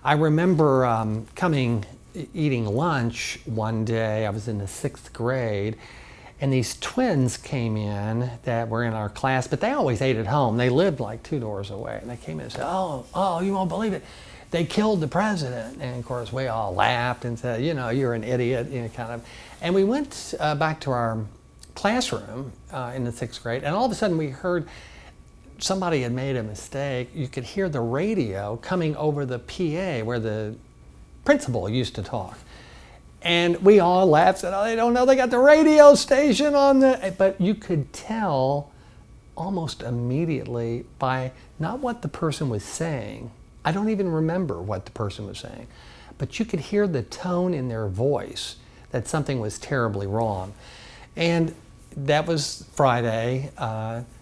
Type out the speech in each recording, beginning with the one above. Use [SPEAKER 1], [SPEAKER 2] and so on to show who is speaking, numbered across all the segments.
[SPEAKER 1] I remember eating lunch one day. I was in the 6th grade, and these twins came in that were in our class, but they always ate at home. They lived like 2 doors away, and they came in and said, oh, you won't believe it. They killed the president. And of course, we all laughed and said, you know, you're an idiot, you know, kind of. And we went back to our classroom in the 6th grade, and all of a sudden we heard somebody had made a mistake. You could hear the radio coming over the PA where the principal used to talk. And we all laughed, said, oh, they don't know they got the radio station on the... But you could tell almost immediately by not what the person was saying. I don't even remember what the person was saying. But you could hear the tone in their voice that something was terribly wrong. And that was Friday,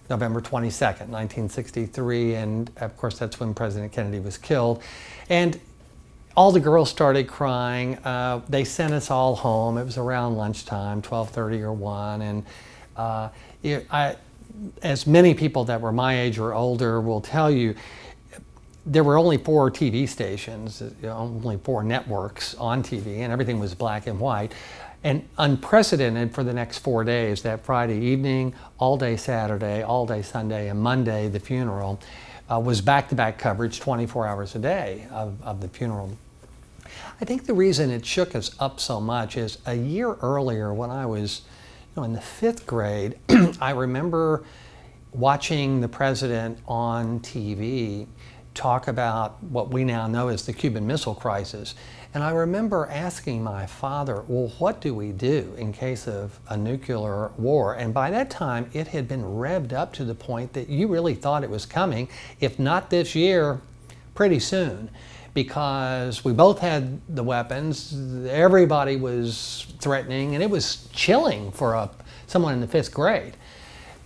[SPEAKER 1] November 22nd, 1963, and of course that's when President Kennedy was killed. And all the girls started crying. They sent us all home. It was around lunchtime, 12:30 or 1, and as many people that were my age or older will tell you, there were only 4 TV stations, only 4 networks on TV, and everything was black and white. And unprecedented for the next 4 days, that Friday evening, all day Saturday, all day Sunday, and Monday, the funeral, was back-to-back coverage 24 hours a day of the funeral. I think the reason it shook us up so much is a year earlier when I was in the 5th grade, I remember watching the president on TV talk about what we now know as the Cuban Missile Crisis. And I remember asking my father, well, what do we do in case of a nuclear war? And by that time, it had been revved up to the point that you really thought it was coming, if not this year, pretty soon. Because we both had the weapons, everybody was threatening, and it was chilling for someone in the 5th grade.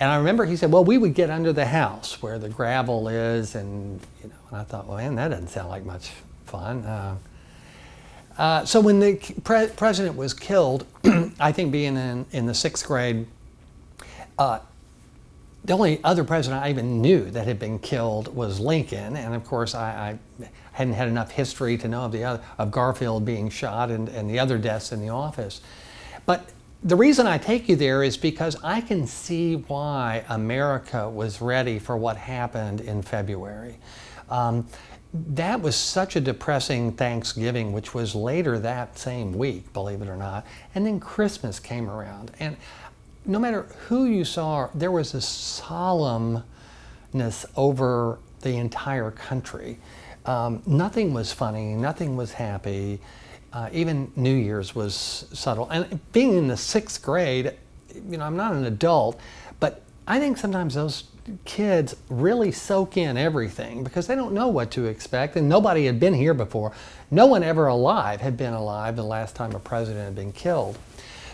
[SPEAKER 1] And I remember he said, well, we would get under the house where the gravel is, and and I thought, well, man, that doesn't sound like much fun. So when the president was killed, I think being in the 6th grade, the only other president I even knew that had been killed was Lincoln, and of course I hadn't had enough history to know of Garfield being shot and the other deaths in the office. But the reason I take you there is because I can see why America was ready for what happened in February. That was such a depressing Thanksgiving, which was later that same week, believe it or not. And then Christmas came around. And no matter who you saw, there was a solemnness over the entire country. Nothing was funny, nothing was happy. Even New Year's was subtle. And being in the 6th grade, I'm not an adult, but I think sometimes those kids really soak in everything because they don't know what to expect, and nobody had been here before. No one ever alive had been alive the last time a president had been killed.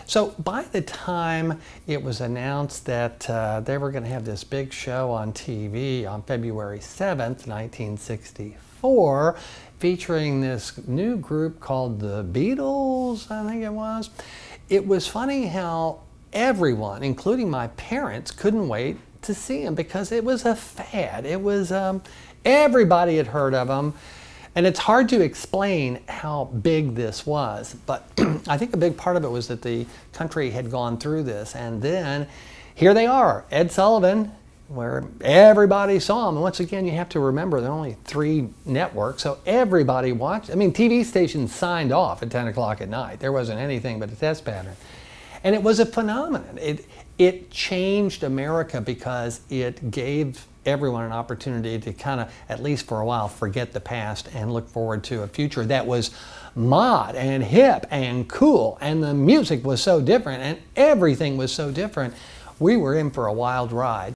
[SPEAKER 1] So by the time it was announced that they were going to have this big show on TV on February 7th, 1964, featuring this new group called the Beatles, I think it was funny how everyone, including my parents, couldn't wait to see them because it was a fad. It was, everybody had heard of them. And it's hard to explain how big this was, but I think a big part of it was that the country had gone through this. And then here they are, Ed Sullivan, where everybody saw him. And once again, you have to remember there are only 3 networks, so everybody watched. I mean, TV stations signed off at 10 o'clock at night. There wasn't anything but a test pattern. And it was a phenomenon. It changed America because it gave everyone an opportunity to kind of, at least for a while, forget the past and look forward to a future that was mod and hip and cool, and the music was so different and everything was so different. We were in for a wild ride.